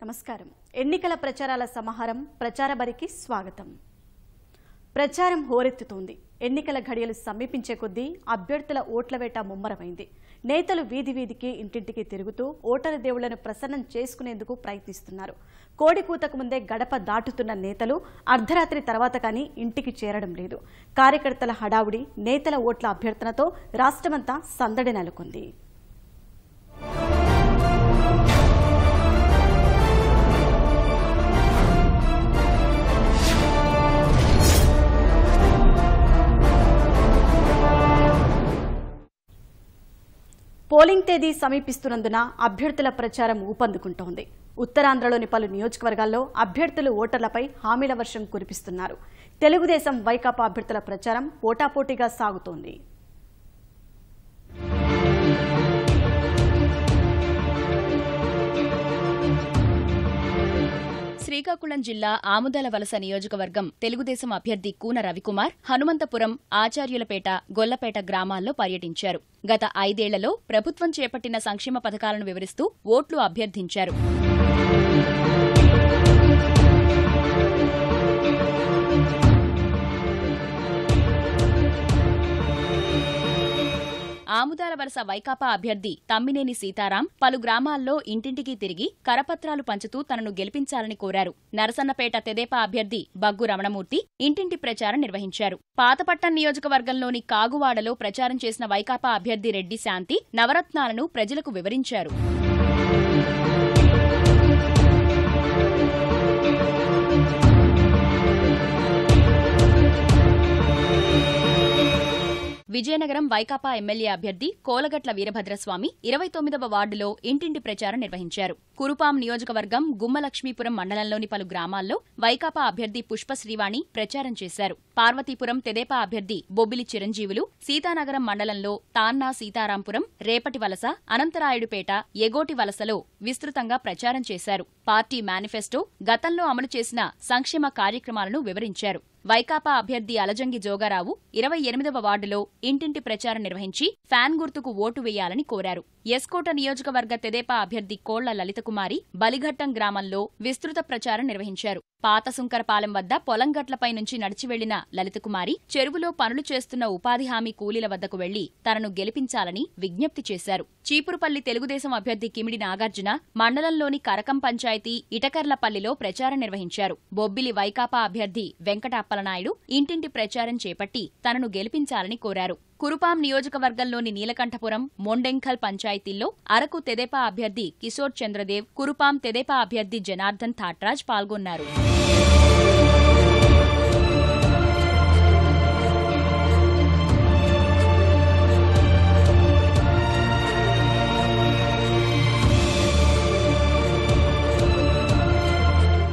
నమస్కారం. ఎన్నికల ప్రచారాల సమాహారం ప్రచార బరికి స్వాగతం. ప్రచారం హోరెత్తుతోంది. ఎన్నికల ఘడియలు సమీపించే కొద్దీ అభ్యర్థుల ఓట్ల వేట ముమ్మరమైంది. నేతలు వీధి వీధికి ఇంటింటికి తిరుగుతూ ఓటరు దేవుళ్లను ప్రసన్నం చేసుకునేందుకు ప్రయత్నిస్తున్నారు. కోడికూతకు ముందే గడప దాటుతున్న నేతలు అర్ధరాత్రి తర్వాత కానీ ఇంటికి చేరడం లేదు. కార్యకర్తల హడావుడి, నేతల ఓట్ల అభ్యర్థనతో రాష్ట్రమంతా సందడి నెలకొంది. పోలింగ్ తేదీ సమీపిస్తున్నందున అభ్యర్థుల ప్రచారం ఊపందుకుంటోంది. ఉత్తరాంధ్రలోని పలు నియోజకవర్గాల్లో అభ్యర్థులు ఓటర్లపై హామీల వర్షం కురిపిస్తున్నారు. తెలుగుదేశం వైకాపా అభ్యర్థుల ప్రచారం పోటాపోటీగా సాగుతోంది. శ్రీకాకుళం జిల్లా ఆముదాలవలస నియోజకవర్గం తెలుగుదేశం అభ్యర్థి కూన రవికుమార్ హనుమంతపురం, ఆచార్యులపేట, గొల్లపేట గ్రామాల్లో పర్యటించారు. గత 5 ఏళ్లలో ప్రభుత్వం చేపట్టిన సంక్షేమ పథకాలను వివరిస్తూ ఓట్లు అభ్యర్థించారు. ఆముదాలవలస వైకాపా అభ్యర్థి తమ్మినేని సీతారాం పలు గ్రామాల్లో ఇంటింటికి తిరిగి కరపత్రాలు పంచుతూ తనను గెలిపించాలని కోరారు. నరసన్నపేట తెదేపా అభ్యర్థి బగ్గు రమణమూర్తి ఇంటింటి ప్రచారం నిర్వహించారు. పాతపట్టం నియోజకవర్గంలోని కాగువాడలో ప్రచారం చేసిన వైకాపా అభ్యర్థి రెడ్డి శాంతి నవరత్నాలను ప్రజలకు వివరించారు. విజయనగరం వైకాపా ఎమ్మెల్యే అభ్యర్థి కోలగట్ల వీరభద్రస్వామి 29వ వార్డులో ఇంటింటి ప్రచారం నిర్వహించారు. కురుపాం నియోజకవర్గం గుమ్మలక్ష్మీపురం మండలంలోని పలు గ్రామాల్లో వైకాపా అభ్యర్థి పుష్పశ్రీవాణి ప్రచారం చేశారు. పార్వతీపురం తెదేపా అభ్యర్థి బొబ్బిలి చిరంజీవులు సీతానగరం మండలంలో తాన్నా సీతారాంపురం, రేపటి వలస, అనంతరాయుడుపేట, ఎగోటి వలసలో విస్తృతంగా ప్రచారం చేశారు. పార్టీ మేనిఫెస్టో, గతంలో అమలు చేసిన సంక్షేమ కార్యక్రమాలను వివరించారు. వైకాపా అభ్యర్థి అలజంగి జోగారావు 28వ వార్డులో ఇంటింటి ప్రచారం నిర్వహించి ఫ్యాన్ గుర్తుకు ఓటు వేయాలని కోరారు. ఎస్కోట నియోజకవర్గ తెదేపా అభ్యర్థి కోళ్ల లలితకుమారి బలిఘట్టం గ్రామంలో విస్తృత ప్రచారం నిర్వహించారు. పాత సుంకరపాలెం వద్ద పొలంగట్లపై నుంచి నడిచి వెళ్లిన లలితకుమారి చెరువులో పనులు చేస్తున్న ఉపాధి హామీ కూలీల వద్దకు వెళ్లి తనను గెలిపించాలని విజ్ఞప్తి చేశారు. చీపురుపల్లి తెలుగుదేశం అభ్యర్థి కిమిడి నాగార్జున మండలంలోని కరకం పంచాయతీ ఇటకర్లపల్లిలో ప్రచారం నిర్వహించారు. బొబ్బిలి వైకాపా అభ్యర్థి వెంకట అప్పలనాయుడు ఇంటింటి ప్రచారం చేపట్టి తనను గెలిపించాలని కోరారు. కురుపాం నియోజకవర్గంలోని నీలకంఠపురం, మొండెంఖల్ పంచాయతీల్లో అరకు తెదేపా అభ్యర్థి కిశోర్ చంద్రదేవ్, కురుపాం తెదేపా అభ్యర్థి జనార్దన్ థాట్రాజ్ పాల్గొన్నారు.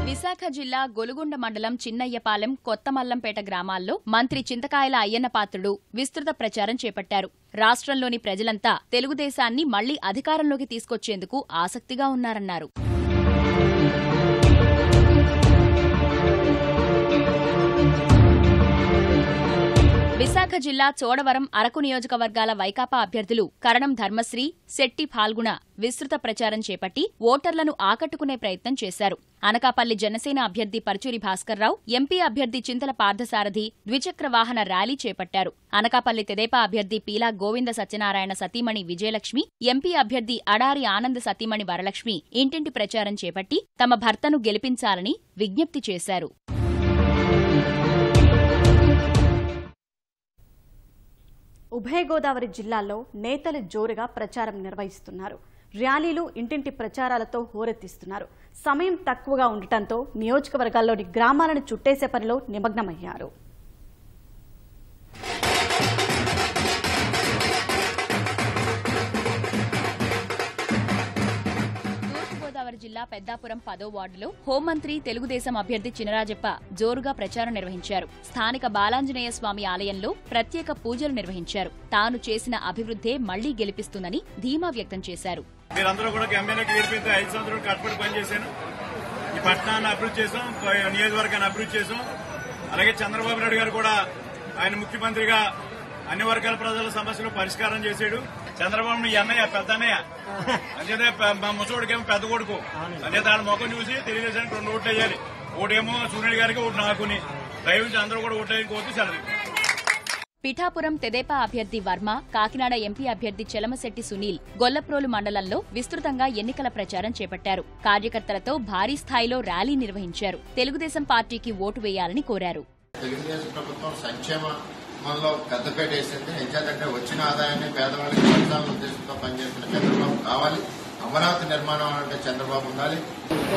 విశాఖ జిల్లా గొలుగొండ మండలం చిన్నయ్యపాలెం, కొత్తమల్లంపేట గ్రామాల్లో మంత్రి చింతకాయల అయ్యన్నపాత్రుడు విస్తృత ప్రచారం చేపట్టారు. రాష్ట్రంలోని ప్రజలంతా తెలుగుదేశాన్ని మళ్లీ అధికారంలోకి తీసుకొచ్చేందుకు ఆసక్తిగా ఉన్నారన్నారు. విశాఖ జిల్లా చోడవరం, అరకు నియోజకవర్గాల వైకాపా అభ్యర్థులు కరణం ధర్మశ్రీ, శెట్టి ఫాల్గుణ విస్తృత ప్రచారం చేపట్టి ఓటర్లను ఆకట్టుకునే ప్రయత్నం చేశారు. అనకాపల్లి జనసేన అభ్యర్థి పరుచూరి భాస్కర్రావు, ఎంపీ అభ్యర్థి చింతల పార్థసారథి ద్విచక్ర వాహన ర్యాలీ చేపట్టారు. అనకాపల్లి తెదేపా అభ్యర్థి పీలా గోవింద సత్యనారాయణ సతీమణి విజయలక్ష్మి, ఎంపీ అభ్యర్థి అడారి ఆనంద సతీమణి వరలక్ష్మి ఇంటింటి ప్రచారం చేపట్టి తమ భర్తను గెలిపించాలని విజ్ఞప్తి చేశారు. ఉభయ గోదావరి జిల్లాల్లో నేతలు జోరుగా ప్రచారం నిర్వహిస్తున్నారు. ర్యాలీలు, ఇంటింటి ప్రచారాలతో హోరెత్తిస్తున్నారు. సమయం తక్కువగా ఉండటంతో నియోజకవర్గాల్లోని గ్రామాలను చుట్టేసే పనిలో నిమగ్నమయ్యారు. జిల్లా పెద్దాపురం 10వ వార్డులో హోంమంత్రి తెలుగుదేశం అభ్యర్థి చినరాజప్ప జోరుగా ప్రచారం నిర్వహించారు. స్థానిక బాలాంజనేయ స్వామి ఆలయంలో ప్రత్యేక పూజలు నిర్వహించారు. తాను చేసిన అభివృద్ధే మళ్లీ గెలిపిస్తుందని ధీమా వ్యక్తం చేశారు. మీరందరూ కూడా ఎమ్మెల్యేకి గెలిపిస్తే 5 సంవత్సరాలు కష్టపడి పనిచేశాను. ఈ పట్టణాన్ని అభివృద్ధి చేశాం, నియోజకవర్గాన్ని అభివృద్ధి చేశాం. అలాగే చంద్రబాబు నాయుడు గారు కూడా ఆయన ముఖ్యమంత్రిగా అన్ని వర్గాల ప్రజల సమస్యలు పరిష్కారం చేశాడు. చంద్రబాబు నీ అన్నయ్య పెద్ద అన్నయ్య అంచేతే మా ముసోడికేమో పెద్ద కొడుకు అదే దాని ముఖం చూసి తెలుగుదేశానికి 2 ఓట్లు వేయాలి. ఒకటేమో సూర్యుడి గారికి, ఒకటి నాకుని దయవించి అందరూ కూడా ఓట్లేని కోరుతూ సెలవు. పిఠాపురం తెదేపా అభ్యర్థి వర్మ, కాకినాడ ఎంపీ అభ్యర్థి చెలమశెట్టి సునీల్ గొల్లప్రోలు మండలంలో విస్తృతంగా ఎన్నికల ప్రచారం చేపట్టారు. కార్యకర్తలతో భారీ స్థాయిలో ర్యాలీ నిర్వహించారు. తెలుగుదేశం పార్టీకి ఓటు వేయాలని కోరారు. తెలుగుదేశం ప్రభుత్వం సంక్షేమంలో పెద్దపేట వేసింది. ఎంచేతంటే వచ్చిన ఆదాయాన్ని పేదవాళ్ళకి పంచాలన్న ఉద్దేశంతో పనిచేస్తున్న చంద్రబాబు కావాలి. అమరావతి నిర్మాణం అంటే చంద్రబాబు ఉండాలి.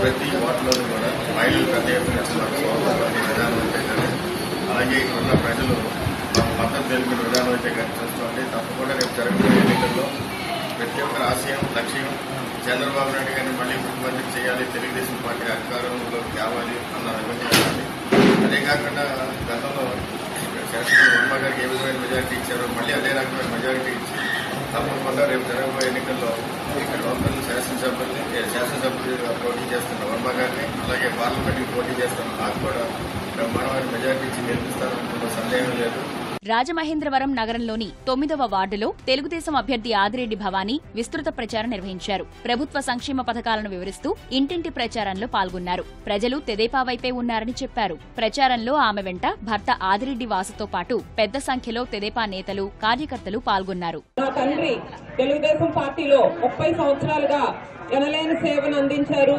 ప్రతి వార్డులోనూ కూడా మహిళలు పెద్ద ఎత్తున అలాగే ఇక్కడున్న ప్రజలు మతం తెలిపిన విధానం అయితే కనిపిస్తుంది. తప్పకుండా రేపు జరగబోయే ఎన్నికల్లో ప్రతి ఒక్కరి ఆశయం, లక్ష్యం చంద్రబాబు నాయుడు గారిని మళ్లీ ముఖ్యమంత్రి చేయాలి, తెలుగుదేశం పార్టీ అధికారంలో తేవాలి అన్న నిర్ణయం. అదే కాకుండా గతంలో శాసనసభ వర్మ గారికి ఏ విధమైన మెజారిటీ ఇచ్చారో మళ్లీ అదే రకమైన మెజారిటీ ఇచ్చి తప్పకుండా రేపు జరగబోయే ఎన్నికల్లో ఇక్కడ లోకల్ శాసనసభ్యులుగా పోటీ చేస్తున్న వర్మ గారిని, అలాగే పార్లమెంట్కి పోటీ చేస్తున్న నాకు కూడా బ్రహ్మాండమైన మెజారిటీ ఇచ్చి గెలిపిస్తారనుకున్న సందేహం లేదు. రాజమహేంద్రవరం నగరంలోని 9వ వార్డులో తెలుగుదేశం అభ్యర్థి ఆదిరెడ్డి భవానీ విస్తృత ప్రచారం నిర్వహించారు. ప్రభుత్వ సంక్షేమ పథకాలను వివరిస్తూ ఇంటింటి ప్రచారంలో పాల్గొన్నారు. ప్రజలు తెదేపా వైపే ఉన్నారని చెప్పారు. ప్రచారంలో ఆమె వెంట భర్త ఆదిరెడ్డి వాసుతో పాటు పెద్ద సంఖ్యలో తెదేపా నేతలు, కార్యకర్తలు పాల్గొన్నారు. నా తండ్రి తెలుగుదేశం పార్టీలో 30 సంవత్సరాలుగా ఎనలేని సేవను అందించారు.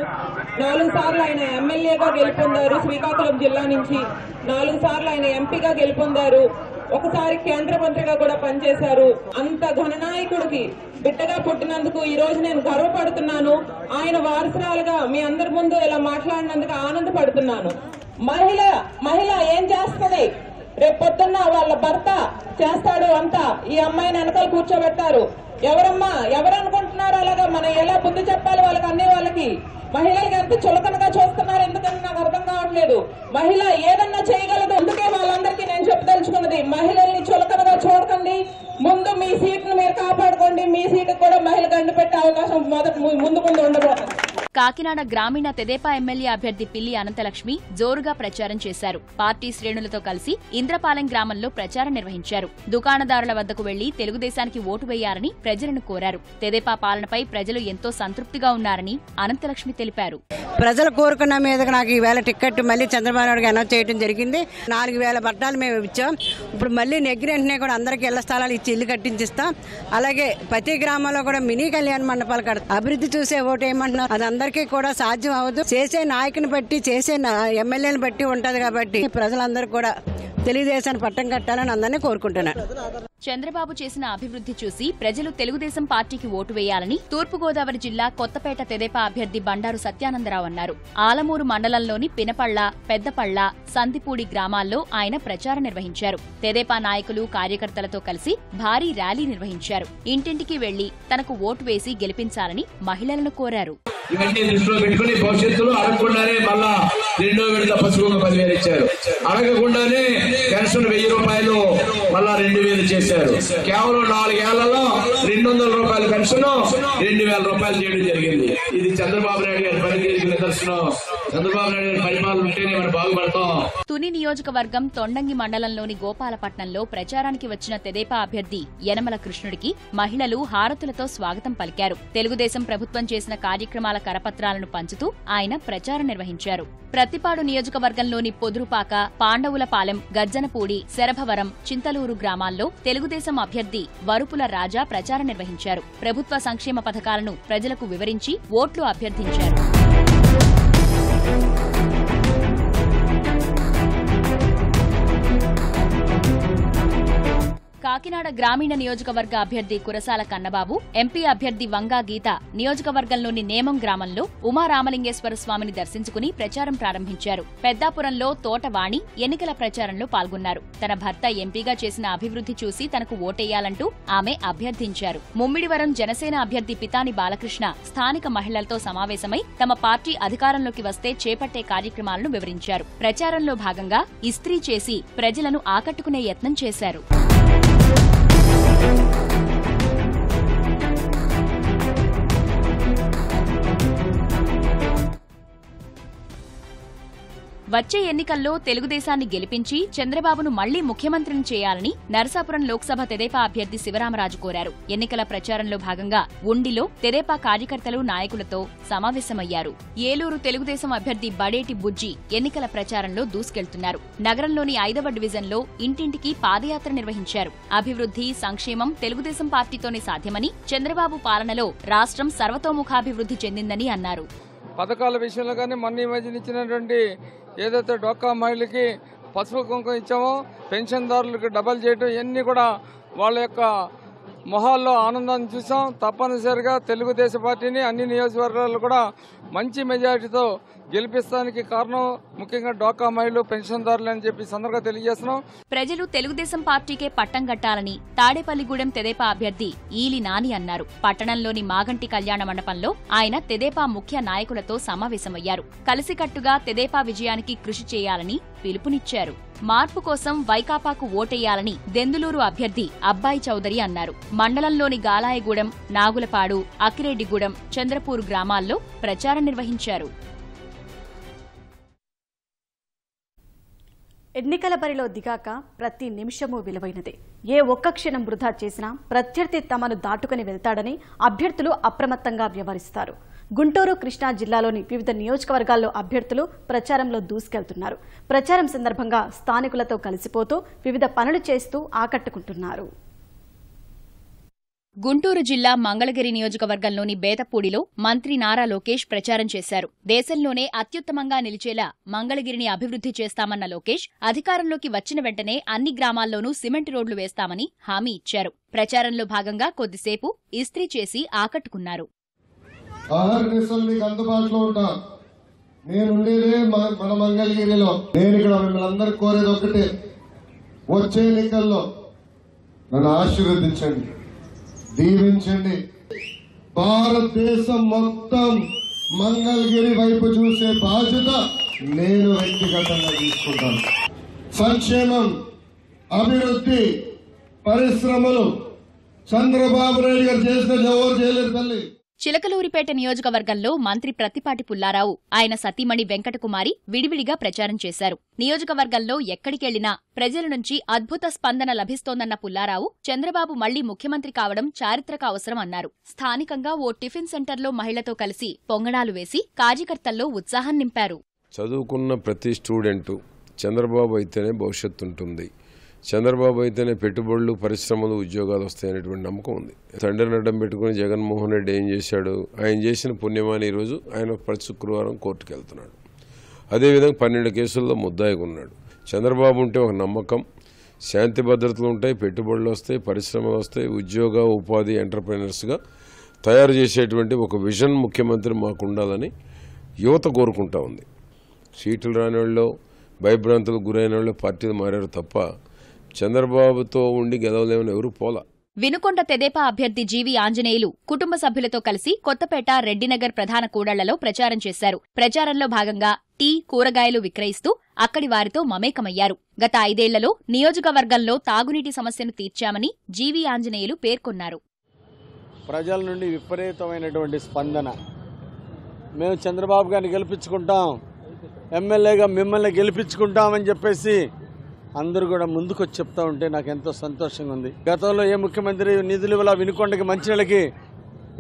4 సార్లు ఆయన ఎమ్మెల్యేగా గెలుపొందారు. శ్రీకాకుళం జిల్లా నుంచి 4 సార్లు ఆయన ఎంపీగా గెలుపొందారు. ఒకసారి కేంద్ర మంత్రిగా కూడా పనిచేశారు. అంత ఘననాయకుడికి బిడ్డగా పుట్టినందుకు ఈ రోజు నేను గర్వపడుతున్నాను. ఆయన వారసురాలుగా మీ అందరి ముందు ఇలా మాట్లాడినందుకు ఆనందపడుతున్నాను. మహిళ ఏం చేస్తుంది? రేపు పొద్దున్న వాళ్ళ భర్త చేస్తాడు అంతా. ఈ అమ్మాయిని వెనకాల కూర్చోబెట్టారు. ఎవరమ్మా ఎవరనుకుంటున్నారు? అలాగా మనం ఎలా బుద్ధి చెప్పాలి వాళ్ళకి, అన్ని వాళ్ళకి. మహిళలకి ఎంత చులకనగా చూస్తున్నారు, ఎందుకని నాకు అర్థం కావట్లేదు. మహిళ ఏదన్నా చేయగలదు. అందుకే వాళ్ళందరికీ నేను చెప్పదలుచుకున్నది, మహిళల్ని చులకనగా చూడకండి. ముందు మీ సీట్ను మీరు కాపాడుకోండి. మీ సీటుకు కూడా మహిళ గండి పెట్టే అవకాశం ముందు ఉండబోతుంది. కాకినాడ గ్రామీణ తెదేపా ఎమ్మెల్యే అభ్యర్థి పిల్లి అనంతలక్ష్మి జోరుగా ప్రచారం చేశారు. పార్టీ శ్రేణులతో కలిసి ఇంద్రపాలెం గ్రామంలో ప్రచారం నిర్వహించారు. దుకాణదారుల వద్దకు వెళ్లి తెలుగుదేశానికి ఓటు వేయాలని ప్రజలను కోరారు. తెదేపా పాలనపై ప్రజలు ఎంతో సంతృప్తిగా ఉన్నారని అనంతలక్ష్మి తెలిపారు. ప్రజలు కోరుకున్న మీదకి నాకు ఈవేళ టికెట్ మళ్ళీ చంద్రబాబు నాయుడుకి అనౌన్స్ చేయడం జరిగింది. 4000 పట్టాలు మేము ఇచ్చాం. ఇప్పుడు మళ్ళీ నెగ్గిన వెంటనే కూడా అందరికీ ఇళ్ల స్థలాలు ఇచ్చి ఇల్లు కట్టించిస్తాం. అలాగే ప్రతి గ్రామంలో కూడా మినీ కళ్యాణ మండపాలు కడతాం. అభివృద్ధి చూసే ఓటు ఏమంటున్నారు, అది అందరికీ కూడా సాధ్యం అవ్వదు. చేసే నాయకుని బట్టి, చేసే ఎమ్మెల్యేని బట్టి ఉంటది. కాబట్టి ప్రజలందరూ కూడా తెలుగుదేశాన్ని పట్టం కట్టాలని అందరినీ కోరుకుంటున్నాను. చంద్రబాబు చేసిన అభివృద్ధి చూసి ప్రజలు తెలుగుదేశం పార్టీకి ఓటు వేయాలని తూర్పుగోదావరి జిల్లా కొత్తపేట తెదేపా అభ్యర్థి బండారు సత్యానందరావు అన్నారు. ఆలమూరు మండలంలోని పినపళ్ల, పెద్దపళ్ల, సందిపూడి గ్రామాల్లో ఆయన ప్రచారం నిర్వహించారు. తెదేపా నాయకులు, కార్యకర్తలతో కలిసి భారీ ర్యాలీ నిర్వహించారు. ఇంటింటికి వెళ్లి తనకు ఓటు వేసి గెలిపించాలని మహిళలను కోరారు. ఇవన్నీ దృష్టిలో పెట్టుకుని భవిష్యత్తులో అడగకుండానే మళ్ళా 2వ విడత పసుపు 10,000 ఇచ్చారు. అడగకుండానే పెన్షన్ 1000 రూపాయలు మళ్ళా 2000 చేశారు. కేవలం 4 ఏళ్లలో 200 రూపాయల పెన్షన్ 2000 రూపాయలు చేయడం జరిగింది. ఇది చంద్రబాబు నాయుడు గారి పనితీరుకి నిదర్శనం. చంద్రబాబు నాయుడు గారి పరిపాలన ఉంటేనే మనం బాగుపడతాం. తుని నియోజకవర్గం తొండంగి మండలంలోని గోపాలపట్నంలో ప్రచారానికి వచ్చిన తెదేపా అభ్యర్థి యనమల కృష్ణుడికి మహిళలు హారతులతో స్వాగతం పలికారు. తెలుగుదేశం ప్రభుత్వం చేసిన కార్యక్రమాల కరపత్రాలను పంచుతూ ఆయన ప్రచారం నిర్వహించారు. ప్రతిపాడు నియోజకవర్గంలోని పొదురుపాక, పాండవులపాలెం, గజ్జనపూడి, శరభవరం, చింతలూరు గ్రామాల్లో తెలుగుదేశం అభ్యర్థి వరుపుల రాజా ప్రచారం నిర్వహించారు. ప్రభుత్వ సంక్షేమ పథకాలను ప్రజలకు వివరించి ఓట్లు అభ్యర్థించారు. కాకినాడ గ్రామీణ నియోజకవర్గ అభ్యర్థి కురసాల కన్నబాబు, ఎంపీ అభ్యర్థి వంగా గీత నియోజకవర్గంలోని నేమం గ్రామంలో ఉమారామలింగేశ్వర స్వామిని దర్శించుకుని ప్రచారం ప్రారంభించారు. పెద్దాపురంలో తోటవాణి ఎన్నికల ప్రచారంలో పాల్గొన్నారు. తన భర్త ఎంపీగా చేసిన అభివృద్ధి చూసి తనకు ఓటేయాలంటూ ఆమె అభ్యర్థించారు. ముమ్మిడివరం జనసేన అభ్యర్థి పితాని బాలకృష్ణ స్థానిక మహిళలతో సమావేశమై తమ పార్టీ అధికారంలోకి వస్తే చేపట్టే కార్యక్రమాలను వివరించారు. ప్రచారంలో భాగంగా ఇస్త్రీ చేసి ప్రజలను ఆకట్టుకునే యత్నం చేశారు. వచ్చే ఎన్నికల్లో తెలుగుదేశాన్ని గెలిపించి చంద్రబాబును మళ్లీ ముఖ్యమంత్రిని చేయాలని నరసాపురం లోక్సభ తెదేపా అభ్యర్థి శివరామరాజు కోరారు. ఎన్నికల ప్రచారంలో భాగంగా ఉండిలో తెదేపా కార్యకర్తలు నాయకులతో సమావేశమయ్యారు. ఏలూరు తెలుగుదేశం అభ్యర్థి బడేటి బుజ్జి ఎన్నికల ప్రచారంలో దూసుకెళ్తున్నారు. నగరంలోని 5వ డివిజన్లో ఇంటింటికి పాదయాత్ర నిర్వహించారు. అభివృద్ధి, సంక్షేమం తెలుగుదేశం పార్టీతోనే సాధ్యమని, చంద్రబాబు పాలనలో రాష్ట్రం సర్వతోముఖాభివృద్ధి చెందిందని అన్నారు. పథకాల విషయంలో కానీ మొన్న ఈ మధ్యన ఇచ్చినటువంటి ఏదైతే డోక్కా మహిళలకి పసుపు కుంకుమ ఇచ్చామో, పెన్షన్దారులకు డబల్ చేయడం, ఇవన్నీ కూడా వాళ్ళ యొక్క మొహాల్లో ఆనందాన్ని చూసాం. తప్పనిసరిగా తెలుగుదేశం పార్టీని అన్ని నియోజకవర్గాల్లో కూడా మంచి మెజారిటీతో గెలిపిస్తానికి కారణం ముఖ్యంగా డోకా మహిళలు, పెన్షన్దారులు అని చెప్పి సందర్భంగా తెలియజేస్తున్నాం. ప్రజలు తెలుగుదేశం పార్టీకే పట్టం కట్టాలని తాడేపల్లిగూడెం తెదేపా అభ్యర్థి ఈలి నాని అన్నారు. పట్టణంలోని మాగంటి కళ్యాణ మండపంలో ఆయన తెదేపా ముఖ్య నాయకులతో సమావేశమయ్యారు. కలిసికట్టుగా తెదేపా విజయానికి కృషి చేయాలని పిలుపునిచ్చారు. మార్పు కోసం వైకాపాకు ఓటెయ్యాలని దెందులూరు అభ్యర్థి అబ్బాయి చౌదరి అన్నారు. మండలంలోని గాలాయగూడెం, నాగులపాడు, అక్కిరెడ్డిగూడెం, చంద్రపూర్ గ్రామాల్లో ప్రచారం నిర్వహించారు. ఎన్నికల బరిలో దిగాక ప్రతి నిమిషమూ విలువైనదే. ఏ ఒక్క క్షణం వృధా చేసినా ప్రత్యర్థి తమను దాటుకుని వెళ్తాడని అభ్యర్థులు అప్రమత్తంగా వ్యవహరిస్తారు. గుంటూరు, కృష్ణా జిల్లాలోని వివిధ నియోజకవర్గాల్లో అభ్యర్థులు ప్రచారంలో దూసుకెళ్తున్నారు. ప్రచారం సందర్భంగా స్థానికులతో కలిసిపోతూ వివిధ పనులు చేస్తూ ఆకట్టుకుంటున్నారు. గుంటూరు జిల్లా మంగళగిరి నియోజకవర్గంలోని బేతపూడిలో మంత్రి నారా లోకేష్ ప్రచారం చేశారు. దేశంలోనే అత్యుత్తమంగా నిలిచేలా మంగళగిరిని అభివృద్ధి చేస్తామన్న లోకేష్ అధికారంలోకి వచ్చిన వెంటనే అన్ని గ్రామాల్లోనూ సిమెంట్ రోడ్లు వేస్తామని హామీ ఇచ్చారు. ప్రచారంలో భాగంగా కొద్దిసేపు ఇస్త్రీ చేసి ఆకట్టుకున్నారు. మన మంగళగిరిలో నేను ఇక్కడ మిమ్మల్ని అందరూ కోరేది ఒకటే, వచ్చే ఎన్నికల్లో నన్ను ఆశీర్వదించండి, దీవించండి. భారతదేశం మొత్తం మంగళగిరి వైపు చూసే బాధ్యత నేను వ్యక్తిగతంగా తీసుకుంటాను. సంక్షేమం, అభివృద్ధి, పరిశ్రమలు చంద్రబాబు నాయుడు గారు చేసిన ఎవరు చేయలేరు తల్లి. చిలకలూరిపేట నియోజకవర్గంలో మంత్రి ప్రత్తిపాటి పుల్లారావు, ఆయన సతీమణి వెంకటకుమారి విడివిడిగా ప్రచారం చేశారు. నియోజకవర్గంలో ఎక్కడికెళ్లినా ప్రజల నుంచి అద్భుత స్పందన లభిస్తోందన్న పుల్లారావు చంద్రబాబు మళ్లీ ముఖ్యమంత్రి కావడం చారిత్రక అవసరం అన్నారు. స్థానికంగా ఓ టిఫిన్ సెంటర్లో మహిళతో కలిసి పొంగడాలు వేసి కార్యకర్తల్లో ఉత్సాహం నింపారు. చదువుకున్న ప్రతి స్టూడెంటు చంద్రబాబు అయితేనే భవిష్యత్తు ఉంటుంది, చంద్రబాబు అయితేనే పెట్టుబడులు, పరిశ్రమలు, ఉద్యోగాలు వస్తాయనేటువంటి నమ్మకం ఉంది. తండ్రిని అడ్డం పెట్టుకుని జగన్మోహన్ రెడ్డి ఏం చేశాడు? ఆయన చేసిన పుణ్యమాని ఈరోజు ఆయన ప్రతి శుక్రవారం కోర్టుకు వెళ్తున్నాడు. అదేవిధంగా 12 కేసుల్లో ముద్దాయిగా ఉన్నాడు. చంద్రబాబు ఉంటే ఒక నమ్మకం, శాంతి భద్రతలు ఉంటాయి, పెట్టుబడులు వస్తాయి, పరిశ్రమలు వస్తాయి, ఉద్యోగ, ఉపాధి, ఎంటర్ప్రైనర్స్గా తయారు చేసేటువంటి ఒక విజన్ ముఖ్యమంత్రి మాకు ఉండాలని యువత కోరుకుంటా ఉంది. సీట్లు రాని వాళ్ళు, భయభ్రాంతులకు గురైన వాళ్ళు పార్టీలు మారారు తప్ప చంద్రబాబుతో ఉండి గెలవలేమని ఎవరు పోలా. వినుకొండ తెదేపా అభ్యర్థి జీవి ఆంజనేయులు కుటుంబ సభ్యులతో కలిసి కొత్తపేట, రెడ్డినగర్ ప్రధాన కూడళ్లలో ప్రచారం చేశారు. ప్రచారంలో భాగంగా టీ, కూరగాయలు విక్రయిస్తూ అక్కడి వారితో మమేకమయ్యారు. గత 5 ఏళ్లలో నియోజకవర్గంలో తాగునీటి సమస్యను తీర్చామని జీవి ఆంజనేయులు పేర్కొన్నారు. ప్రజల నుండి విపరీతమైనటువంటి స్పందన. మేము చంద్రబాబు గారిని గెలిపించుకుంటాం, ఎమ్మెల్యేగా మిమ్మల్ని గెలిపించుకుంటామని చెప్పేసి అందరూ కూడా ముందుకొచ్చి చెప్తా ఉంటే నాకు ఎంతో సంతోషంగా ఉంది. గతంలో ఏ ముఖ్యమంత్రి నిధులు ఇవ్వాల వినుకొండకి, మంచినీళ్ళకి,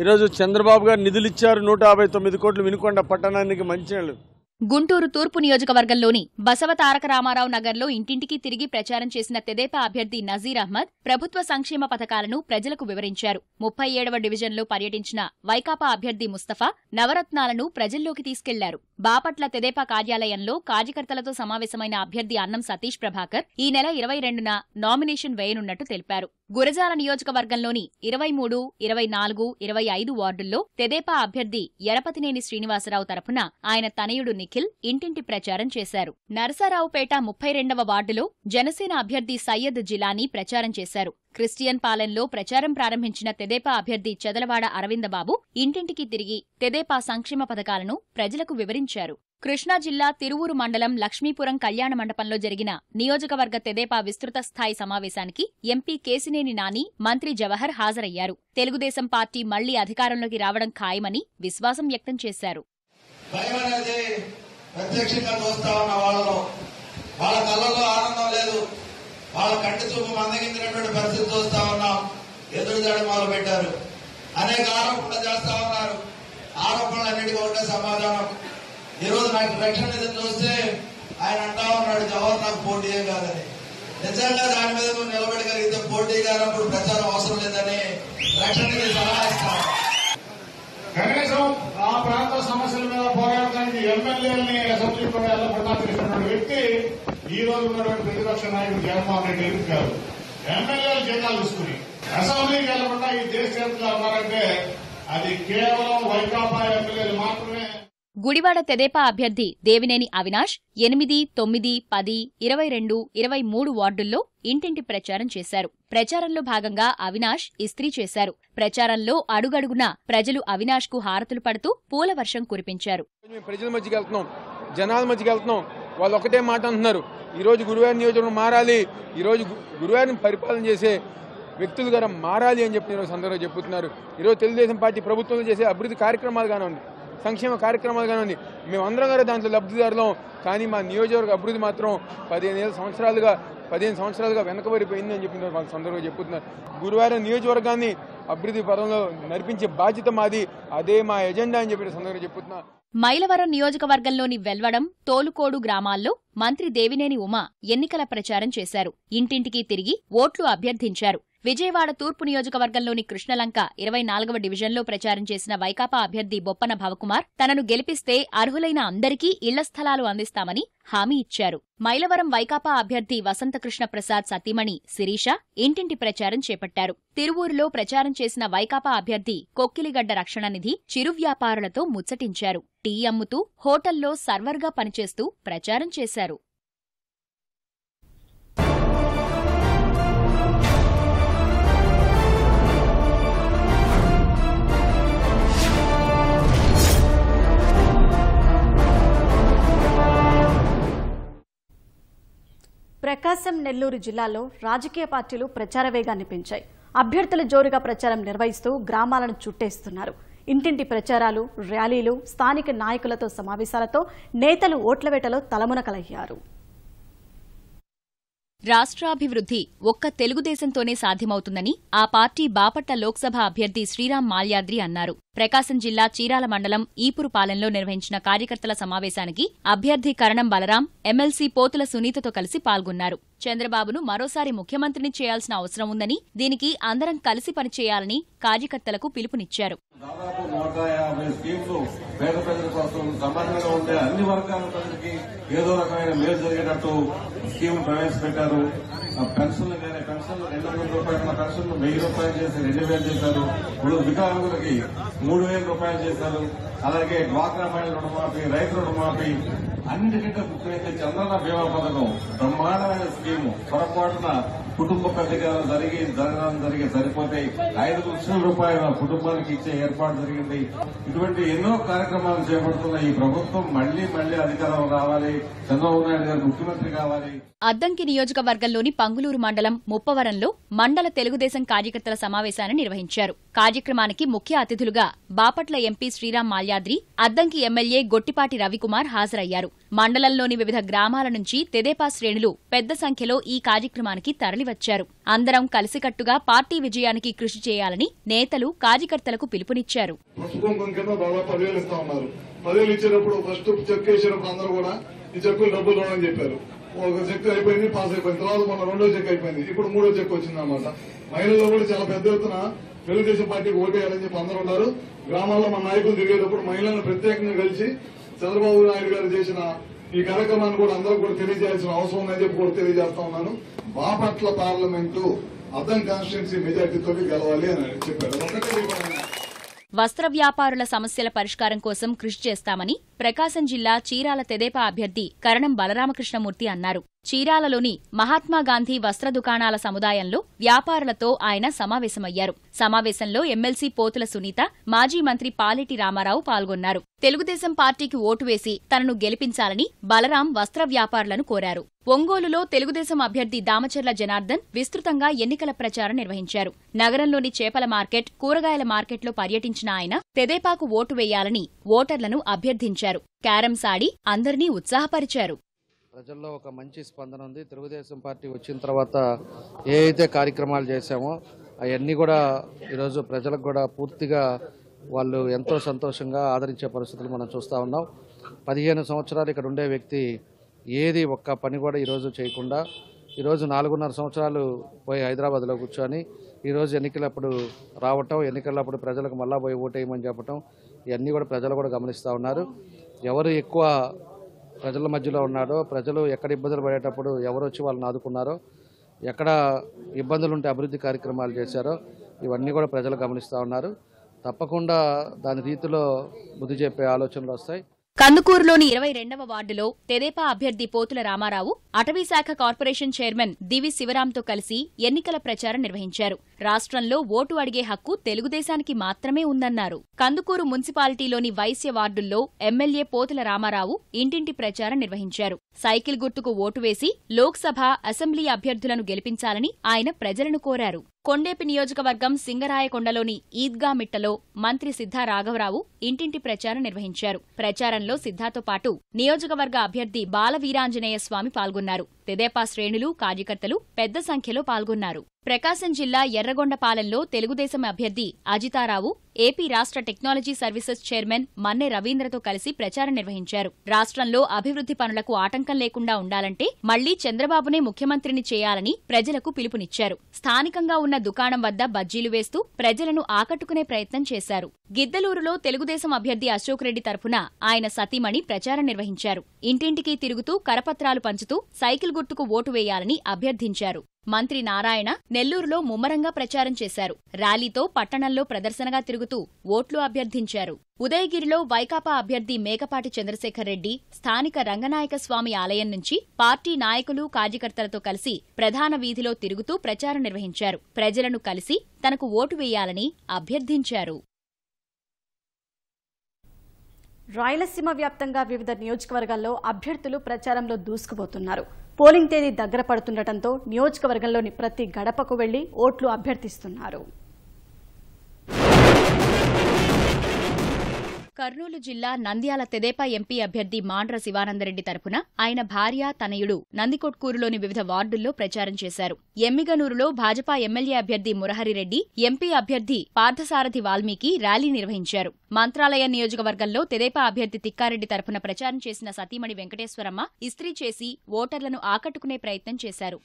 ఈరోజు చంద్రబాబు గారు నిధులు ఇచ్చారు. 159 కోట్లు వినుకొండ పట్టణానికి మంచినీళ్ళు. గుంటూరు తూర్పు నియోజకవర్గంలోని బసవ తారక రామారావు నగర్లో ఇంటింటికి తిరిగి ప్రచారం చేసిన తెదేపా అభ్యర్థి నజీర్ అహ్మద్ ప్రభుత్వ సంక్షేమ పథకాలను ప్రజలకు వివరించారు. 37వ డివిజన్లో పర్యటించిన వైకాపా అభ్యర్థి ముస్తఫా నవరత్నాలను ప్రజల్లోకి తీసుకెళ్లారు. బాపట్ల తెదేపా కార్యాలయంలో కార్యకర్తలతో సమావేశమైన అభ్యర్థి అన్నం సతీష్ ప్రభాకర్ ఈ నెల 22న నామినేషన్ వేయనున్నట్టు తెలిపారు. గురజాల నియోజకవర్గంలోని 23, 24, 25 వార్డుల్లో తెదేపా అభ్యర్థి ఎరపతినేని శ్రీనివాసరావు తరపున ఆయన తనయుడు నిఖిల్ ఇంటింటి ప్రచారం చేశారు. నరసరావుపేట 32వ వార్డులో జనసేన అభ్యర్థి సయ్యద్ జిలానీ ప్రచారం చేశారు. క్రిస్టియన్ పాలెంలో ప్రచారం ప్రారంభించిన తెదేపా అభ్యర్థి చదలవాడ అరవిందబాబు ఇంటింటికి తిరిగి తెదేపా సంక్షేమ పథకాలను ప్రజలకు వివరించారు. కృష్ణా జిల్లా తిరువూరు మండలం లక్ష్మీపురం కళ్యాణ మండపంలో జరిగిన నియోజకవర్గ తెదేపా విస్తృత స్థాయి సమావేశానికి ఎంపీ కేశినేని నాని, మంత్రి జవహర్ హాజరయ్యారు. తెలుగుదేశం పార్టీ మళ్లీ అధికారంలోకి రావడం ఖాయమని విశ్వాసం వ్యక్తం చేశారు. ప్రత్యక్షంగా చూస్తా ఉన్న వాళ్ళలో వాళ్ళ కళ్ళలో ఆనందం లేదు, వాళ్ళ కంటి చూపు మందగించినటువంటి పరిస్థితి చూస్తా ఉన్నాం. ఎదురుదాడి మొదలు పెట్టారు, అనేక ఆరోపణలు చేస్తా ఉన్నారు. ఆరోపణలన్నిటికీ ఒకటే సమాధానం. ఈరోజు నాకు రక్షణ నిధిని చూస్తే ఆయన అంటా ఉన్నాడు, జవహర్ నాకు పోటీయే కాదని. నిజంగా దాని మీద నువ్వు నిలబడగలిగితే పోటీ కానప్పుడు ప్రచారం అవసరం లేదని రక్షణ నిధి సలహా ఇస్తాను. కనీసం ఆ ప్రాంత సమస్యల మీద పోరాడడానికి ఎమ్మెల్యేలని అసెంబ్లీకి కూడా వెళ్లకుండా చేసినటువంటి వ్యక్తి ఈ రోజు ఉన్నటువంటి ప్రతిపక్ష నాయకుడు జగన్మోహన్ రెడ్డి ఎందుకు కాదు? ఎమ్మెల్యేలు జీతాలు తీసుకుని అసెంబ్లీకి వెళ్లకుండా ఈ దేశ చరిత్రలో ఉన్నారంటే అది కేవలం వైకాపా ఎమ్మెల్యేలు మాత్రమే. గుడివాడ తెదేపా అభ్యర్థి దేవినేని అవినాష్ 8, 9, 10, 22, 23 వార్డుల్లో ఇంటింటి ప్రచారం చేశారు. ప్రచారంలో భాగంగా అవినాష్ ఇస్త్రీ చేశారు. ప్రచారంలో అడుగడుగునా ప్రజలు అవినాష్ కు హారతులు పడుతూ పూల వర్షం కురిపించారు. ప్రజల మధ్యకి వెళ్తున్నాం, జనాల మధ్యకి వెళ్తున్నాం. వాళ్ళు ఒకటే మాట అంటున్నారు, ఈ రోజు గురువారం నియోజకవర్గం మారాలి, ఈ రోజు గురువారం పరిపాలన చేసే వ్యక్తులు గారు మారాలి అని చెప్పి ఈరోజు సందర్భంగా చెబుతున్నారు. ఈరోజు తెలుగుదేశం పార్టీ ప్రభుత్వంలో చేసే అభివృద్ధి కార్యక్రమాలు కానివ్వండి, సంక్షేమ కార్యక్రమాలు కానివ్వండి, మేమందరం గారు దాంట్లో లబ్ధిదారులం. కానీ మా నియోజకవర్గ అభివృద్ధి మాత్రం 15 సంవత్సరాలుగా వెనకబడిపోయింది అని చెప్పి వాళ్ళ సందర్భంగా చెబుతున్నారు. గురువారం నియోజకవర్గాన్ని అభివృద్ధి పదంలో నడిపించే బాధ్యత మాది, అదే మా ఎజెండా అని చెప్పి సందర్భంగా చెబుతున్నారు. మైలవరం నియోజకవర్గంలోని వెల్వడం, తోలుకోడు గ్రామాల్లో మంత్రి దేవినేని ఉమా ఎన్నికల ప్రచారం చేశారు. ఇంటింటికి తిరిగి ఓట్లు అభ్యర్థించారు. విజయవాడ తూర్పు నియోజకవర్గంలోని కృష్ణలంక 24వ డివిజన్లో ప్రచారం చేసిన వైకాపా అభ్యర్థి బొప్పన భవకుమార్ తనను గెలిపిస్తే అర్హులైన అందరికీ ఇళ్ల స్థలాలు అందిస్తామని హామీ ఇచ్చారు. మైలవరం వైకాపా అభ్యర్థి వసంతకృష్ణ ప్రసాద్ సతీమణి శిరీష ఇంటింటి ప్రచారం చేపట్టారు. తిరువూరులో ప్రచారం చేసిన వైకాపా అభ్యర్థి కొక్కిలిగడ్డ రక్షణ నిధి చిరు వ్యాపారులతో ముచ్చటించారు. టీ అమ్ముతూ హోటల్లో సర్వర్గా పనిచేస్తూ ప్రచారం చేశారు. ప్రకాశం, నెల్లూరు జిల్లాల్లో రాజకీయ పార్టీలు ప్రచార వేగాన్ని పెంచాయి. అభ్యర్థులు జోరుగా ప్రచారం నిర్వహిస్తూ గ్రామాలను చుట్టేస్తున్నారు. ఇంటింటి ప్రచారాలు, ర్యాలీలు, స్థానిక నాయకులతో సమావేశాలతో నేతలు ఓట్లవేటలో తలమునకలయ్యారు. రాష్ట్రాభివృద్ధి ఒక్క తెలుగుదేశంతోనే సాధ్యమవుతుందని ఆ పార్టీ బాపట్ల లోక్సభ అభ్యర్థి శ్రీరామ్ మాల్యాద్రి అన్నారు. ప్రకాశం జిల్లా చీరాల మండలం ఈపురుపాలెంలో నిర్వహించిన కార్యకర్తల సమావేశానికి అభ్యర్థి కరణం బలరాం, ఎమ్మెల్సీ పోతుల సునీతతో కలిసి పాల్గొన్నారు. చంద్రబాబును మరోసారి ముఖ్యమంత్రిని చేయాల్సిన అవసరం ఉందని, దీనికి అందరం కలిసి పనిచేయాలని కార్యకర్తలకు పిలుపునిచ్చారు. దాదాపు 150 స్కీమ్స్ పేద ప్రజల కోసం సమానంగా ఉండే అన్ని వర్గాల ప్రజలకి ఏదో రకమైన మేలు జరిగేటట్టు స్కీమ్ ప్రవేశపెట్టారు. పెన్షన్లు కానీ పెన్షన్లు 2,000 రూపాయల పెన్షన్లు 1,000 రూపాయలు చేసి 2,000 చేశారు. ఇప్పుడు వికలాంగులకి 3,000 రూపాయలు చేశారు. అలాగే డ్వాక్రా మహిళల రుణమాఫీ, రైతు రుణమాఫీ, అన్నిటికంటే ముఖ్యమైతే చంద్రన్న బీమా పథకం బ్రహ్మాండమైన స్కీము. పొరపాటున కుటుంబ పెద్దగా జరిగి సరిపోతే 5 లక్షల రూపాయల కుటుంబానికి ఇచ్చే ఏర్పాటు జరిగింది. ఇటువంటి ఎన్నో కార్యక్రమాలు చేపడుతున్న ఈ ప్రభుత్వం మళ్లీ అధికారం రావాలి, చంద్రబాబు నాయుడు గారు ముఖ్యమంత్రి కావాలి. అద్దంకి నియోజకవర్గంలోని పంగులూరు మండలం ముప్పవరంలో మండల తెలుగుదేశం కార్యకర్తల సమావేశాన్ని నిర్వహించారు. కార్యక్రమానికి ముఖ్య అతిథులుగా బాపట్ల ఎంపీ శ్రీరామ్ మాల్యాద్రి, అద్దంకి ఎమ్మెల్యే గొట్టిపాటి రవికుమార్ హాజరయ్యారు. మండలంలోని వివిధ గ్రామాల నుంచి తెదేపా శ్రేణులు పెద్ద సంఖ్యలో ఈ కార్యక్రమానికి తరలివచ్చారు. అందరం కలిసికట్టుగా పార్టీ విజయానికి కృషి చేయాలని నేతలు కార్యకర్తలకు పిలుపునిచ్చారు. 10,000 ఇచ్చేటప్పుడు ఫస్ట్ చెక్ వేసేటప్పుడు అందరూ కూడా ఈ చెక్కులు డబ్బులు అని చెప్పారు. ఒక చెక్ అయిపోయింది, పాస్ అయిపోయింది. తర్వాత మన 2వ చెక్ అయిపోయింది, ఇప్పుడు 3వ చెక్ వచ్చిందన్నమాట. మహిళల్లో కూడా చాలా పెద్ద ఎత్తున తెలుగుదేశం పార్టీకి ఓటేయాలని చెప్పి అందరూ ఉన్నారు. గ్రామాల్లో మన నాయకులు తిరిగేటప్పుడు మహిళలను ప్రత్యేకంగా కలిసి చంద్రబాబు నాయుడు గారు చేసిన ఈ కార్యక్రమాన్ని కూడా అందరూ కూడా తెలియజేయాల్సిన అవసరం ఉందని చెప్పి కూడా తెలియజేస్తా ఉన్నాను. బాపట్ల పార్లమెంటు అద్దం కాన్స్టిట్యున్సీ మెజార్టీతో గెలవాలి అని చెప్పారు. వస్త్ర వ్యాపారుల సమస్యల పరిష్కారం కోసం కృషి చేస్తామని ప్రకాశం జిల్లా చీరాల తెదేపా అభ్యర్థి కరణం బలరామకృష్ణమూర్తి అన్నారు. చీరాలలోని మహాత్మాగాంధీ వస్త్ర దుకాణాల సముదాయంలో వ్యాపారులతో ఆయన సమావేశమయ్యారు. సమావేశంలో ఎమ్మెల్సీ పోతుల సునీత, మాజీ మంత్రి పాలెటి రామారావు పాల్గొన్నారు. తెలుగుదేశం పార్టీకి ఓటు వేసి తనను గెలిపించాలని బలరాం వస్త్ర వ్యాపారులను కోరారు. ఒంగోలులో తెలుగుదేశం అభ్యర్థి దామచర్ల జనార్దన్ విస్తృతంగా ఎన్నికల ప్రచారం నిర్వహించారు. నగరంలోని చేపల మార్కెట్, కూరగాయల మార్కెట్లో పర్యటించిన ఆయన తెదేపాకు ఓటు వేయాలని ఓటర్లను అభ్యర్థించారు. క్యారమ్స్ ఆడి అందరినీ ఉత్సాహపరిచారు. ప్రజల్లో ఒక మంచి స్పందన ఉంది. తెలుగుదేశం పార్టీ వచ్చిన తర్వాత ఏ అయితే కార్యక్రమాలు చేశామో అవన్నీ కూడా ఈరోజు ప్రజలకు కూడా పూర్తిగా వాళ్ళు ఎంతో సంతోషంగా ఆదరించే పరిస్థితులు మనం చూస్తూ ఉన్నాం. 15 సంవత్సరాలు ఇక్కడ ఉండే వ్యక్తి ఏది ఒక్క పని కూడా ఈరోజు చేయకుండా ఈరోజు 4.5 సంవత్సరాలు పోయి హైదరాబాద్లో కూర్చొని ఈరోజు ఎన్నికలప్పుడు రావటం, ఎన్నికలప్పుడు ప్రజలకు మళ్ళా పోయి ఓటేయమని చెప్పటం, ఇవన్నీ కూడా ప్రజలు కూడా గమనిస్తూ ఉన్నారు. ఎవరు ఎక్కువ ప్రజల మధ్యలో ఉన్నాడో, ప్రజలు ఎక్కడ ఇబ్బందులు పడేటప్పుడు ఎవరు వచ్చి వాళ్ళని ఆదుకున్నారో, ఎక్కడ ఇబ్బందులు ఉంటే అభివృద్ధి కార్యక్రమాలు చేశారో ఇవన్నీ కూడా ప్రజలు గమనిస్తూ ఉన్నారు. తప్పకుండా దాని రీతిలో బుద్ధి చెప్పే ఆలోచనలు వస్తాయి. కందుకూరులోని 22వ వార్డులో తెదేపా అభ్యర్థి పోతుల రామారావు అటవీశాఖ కార్పొరేషన్ చైర్మన్ దివి శివరాంతో కలిసి ఎన్నికల ప్రచారం నిర్వహించారు. రాష్ట్రంలో ఓటు అడిగే హక్కు తెలుగుదేశానికి మాత్రమే ఉందన్నారు. కందుకూరు మున్సిపాలిటీలోని వైశ్య వార్డుల్లో ఎమ్మెల్యే పోతుల రామారావు ఇంటింటి ప్రచారం నిర్వహించారు. సైకిల్ గుర్తుకు ఓటు వేసి లోక్సభ, అసెంబ్లీ అభ్యర్థులను గెలిపించాలని ఆయన ప్రజలను కోరారు. కొండేపి నియోజకవర్గం సింగరాయకొండలోని ఈద్గా మిట్టలో మంత్రి సిద్ధా రాఘవరావు ఇంటింటి ప్రచారం నిర్వహించారు. ప్రచారంలో సిద్ధాతో పాటు నియోజకవర్గ అభ్యర్థి బాలవీరాంజనేయ స్వామి పాల్గొన్నారు. తెదేపా శ్రేణులు, కార్యకర్తలు పెద్ద సంఖ్యలో పాల్గొన్నారు. ప్రకాశం జిల్లా ఎర్రగొండపాలెంలో తెలుగుదేశం అభ్యర్థి అజితారావు ఏపీ రాష్ట్ర టెక్నాలజీ సర్వీసెస్ చైర్మన్ మన్నె రవీంద్రతో కలిసి ప్రచారం నిర్వహించారు. రాష్ట్రంలో అభివృద్ధి పనులకు ఆటంకం లేకుండా ఉండాలంటే మళ్లీ చంద్రబాబునే ముఖ్యమంత్రిని చేయాలని ప్రజలకు పిలుపునిచ్చారు. స్థానికంగా ఉన్న దుకాణం వద్ద బజ్జీలు వేస్తూ ప్రజలను ఆకట్టుకునే ప్రయత్నం చేశారు. గిద్దలూరులో తెలుగుదేశం అభ్యర్థి అశోక్ రెడ్డి తరఫున ఆయన సతీమణి ప్రచారం నిర్వహించారు. ఇంటింటికి తిరుగుతూ కరపత్రాలు పంచుతూ సైకిల్ గుర్తుకు ఓటు వేయాలని అభ్యర్థించారు. మంత్రి నారాయణ నెల్లూరులో ముమ్మరంగా ప్రచారం చేశారు. ర్యాలీతో పట్టణంలో ప్రదర్శనగా తిరుగుతూ ఓట్లు అభ్యర్థించారు. ఉదయగిరిలో వైకాపా అభ్యర్థి మేకపాటి చంద్రశేఖర్ రెడ్డి స్థానిక రంగనాయక స్వామి ఆలయం నుంచి పార్టీ నాయకులు, కార్యకర్తలతో కలిసి ప్రధాన వీధిలో తిరుగుతూ ప్రచారం నిర్వహించారు. ప్రజలను కలిసి తనకు ఓటు వేయాలని అభ్యర్థించారు. రాయలసీమ వ్యాప్తంగా వివిధ నియోజకవర్గాల్లో అభ్యర్థులు ప్రచారంలో దూసుకుపోతున్నారు. పోలింగ్ తేదీ దగ్గర పడుతుండటంతో నియోజకవర్గంలోని ప్రతి గడపకు వెళ్లి ఓట్లు అభ్యర్థిస్తున్నారు. కర్నూలు జిల్లా నంద్యాల తెదేపా ఎంపీ అభ్యర్థి మాండ్ర శివానందరెడ్డి తరపున ఆయన భార్య, తనయుడు నందికొట్కూరులోని వివిధ వార్డుల్లో ప్రచారం చేశారు. ఎమ్మిగనూరులో భాజపా ఎమ్మెల్యే అభ్యర్థి మురహరిరెడ్డి, ఎంపీ అభ్యర్థి పార్థసారథి వాల్మీకి ర్యాలీ నిర్వహించారు. మంత్రాలయ నియోజకవర్గంలో తెదేపా అభ్యర్థి తిక్కారెడ్డి తరపున ప్రచారం చేసిన సతీమణి వెంకటేశ్వరమ్మ ఇస్త్రీ చేసి ఓటర్లను ఆకట్టుకునే ప్రయత్నం చేశారు.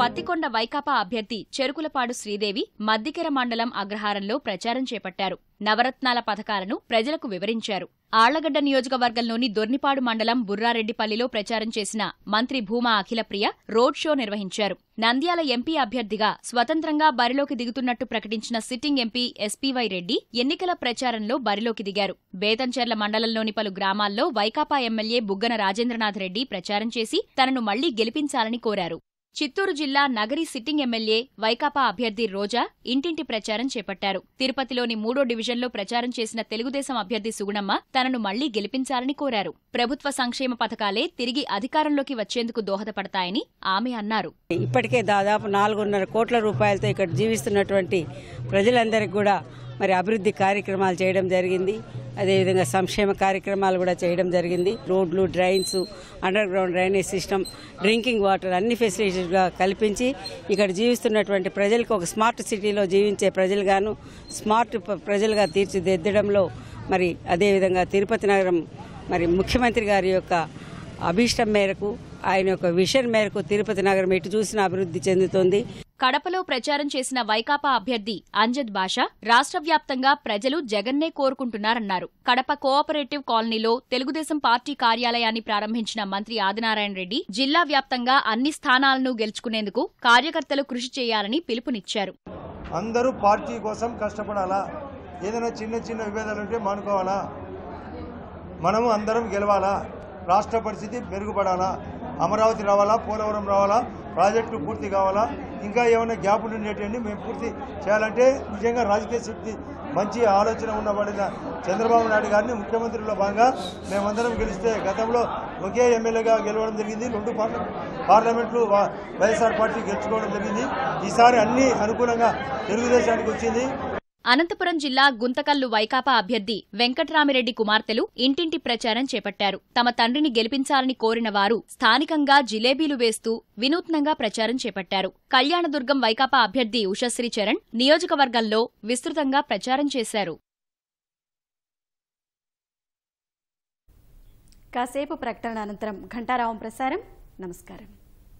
పత్తికొండ వైకాపా అభ్యర్థి చెరుకులపాడు శ్రీదేవి మద్దికెర మండలం అగ్రహారంలో ప్రచారం చేపట్టారు. నవరత్నాల పథకాలను ప్రజలకు వివరించారు. ఆళ్లగడ్డ నియోజకవర్గంలోని దొర్నిపాడు మండలం బుర్రారెడ్డిపల్లిలో ప్రచారం చేసిన మంత్రి భూమా అఖిలప్రియ రోడ్ షో నిర్వహించారు. నంద్యాల ఎంపీ అభ్యర్థిగా స్వతంత్రంగా బరిలోకి దిగుతున్నట్టు ప్రకటించిన సిట్టింగ్ ఎంపీ ఎస్పీవై రెడ్డి ఎన్నికల ప్రచారంలో బరిలోకి దిగారు. బేతంచెర్ల మండలంలోని పలు గ్రామాల్లో వైకాపా ఎమ్మెల్యే బుగ్గన రాజేంద్రనాథ్ రెడ్డి ప్రచారం చేసి తనను మళ్లీ గెలిపించాలని కోరారు. చిత్తూరు జిల్లా నగరి సిట్టింగ్ ఎమ్మెల్యే వైకాపా అభ్యర్థి రోజా ఇంటింటి ప్రచారం చేపట్టారు. తిరుపతిలోని 3వ డివిజన్లో ప్రచారం చేసిన తెలుగుదేశం అభ్యర్థి సుగుణమ్మ తనను మళ్లీ గెలిపించాలని కోరారు. ప్రభుత్వ సంక్షేమ పథకాలే తిరిగి అధికారంలోకి వచ్చేందుకు దోహదపడతాయని ఆమె అన్నారు. ఇప్పటికే దాదాపు 4.5 కోట్ల రూపాయలతో ఇక్కడ జీవిస్తున్నటువంటి ప్రజలందరికీ కూడా మరి అభివృద్ధి కార్యక్రమాలు చేయడం జరిగింది. అదేవిధంగా సంక్షేమ కార్యక్రమాలు కూడా చేయడం జరిగింది. రోడ్లు, drains, under ground drainage system, drinking water అన్ని ఫెసిలిటీస్గా కల్పించి ఇక్కడ జీవిస్తున్నటువంటి ప్రజలకు ఒక స్మార్ట్ సిటీలో జీవించే ప్రజలుగాను స్మార్ట్ ప్రజలుగా తీర్చిదిద్దడంలో మరి అదేవిధంగా తిరుపతి నగరం మరి ముఖ్యమంత్రి గారి యొక్క అభీష్టం మేరకు, ఆయన యొక్క విషన్ మేరకు తిరుపతి నగరం ఎటు చూసినా అభివృద్ధి చెందుతోంది. కడపలో ప్రచారం చేసిన వైకాపా అభ్యర్థి అంజద్ బాషా రాష్ట్ర వ్యాప్తంగా ప్రజలు జగన్నే కోరుకుంటున్నారన్నారు. కడప కోఆపరేటివ్ కాలనీలో తెలుగుదేశం పార్టీ కార్యాలయాన్ని ప్రారంభించిన మంత్రి ఆదినారాయణ రెడ్డి జిల్లా వ్యాప్తంగా అన్ని స్థానాలను గెలుచుకునేందుకు కార్యకర్తలు కృషి చేయాలని పిలుపునిచ్చారు. అందరూ పార్టీ కోసం కష్టపడాలా, ఏదైనా చిన్న చిన్న విభేదాలు ఉంటే మానుకోవాలా, మనము అందరం గెలవాలా, రాష్ట్ర పరిస్థితి మెరుగుపడాలా, అమరావతి రావాలా, పోలవరం రావాలా, ప్రాజెక్టులు పూర్తి కావాలా, ఇంకా ఏమైనా గ్యాపులు ఉండేటువంటి మేము పూర్తి చేయాలంటే నిజంగా రాజకీయ శక్తి మంచి ఆలోచన ఉన్నబడిన చంద్రబాబు నాయుడు గారిని ముఖ్యమంత్రిలో భాగంగా మేమందరం గెలిస్తే గతంలో ఒకే ఎమ్మెల్యేగా గెలవడం జరిగింది, 2 పార్లమెంట్లు వైఎస్ఆర్ పార్టీ గెలుచుకోవడం జరిగింది. ఈసారి అన్ని అనుకూలంగా తెలుగుదేశానికి వచ్చింది. అనంతపురం జిల్లా గుంతకల్లు వైకాపా అభ్యర్థి వెంకట్రామిరెడ్డి కుమార్తెలు ఇంటింటి ప్రచారం చేపట్టారు. తమ తండ్రిని గెలిపించాలని కోరిన వారు స్థానికంగా జిలేబీలు వేస్తూ వినూత్నంగా ప్రచారం చేపట్టారు. కళ్యాణదుర్గం వైకాపా అభ్యర్థి ఉషశ్రీ చరణ్ నియోజకవర్గంలో విస్తృతంగా ప్రచారం చేశారు. కాసేపు ప్రకటన అనంతరం ఘంటారావం ప్రసారం. నమస్కారం.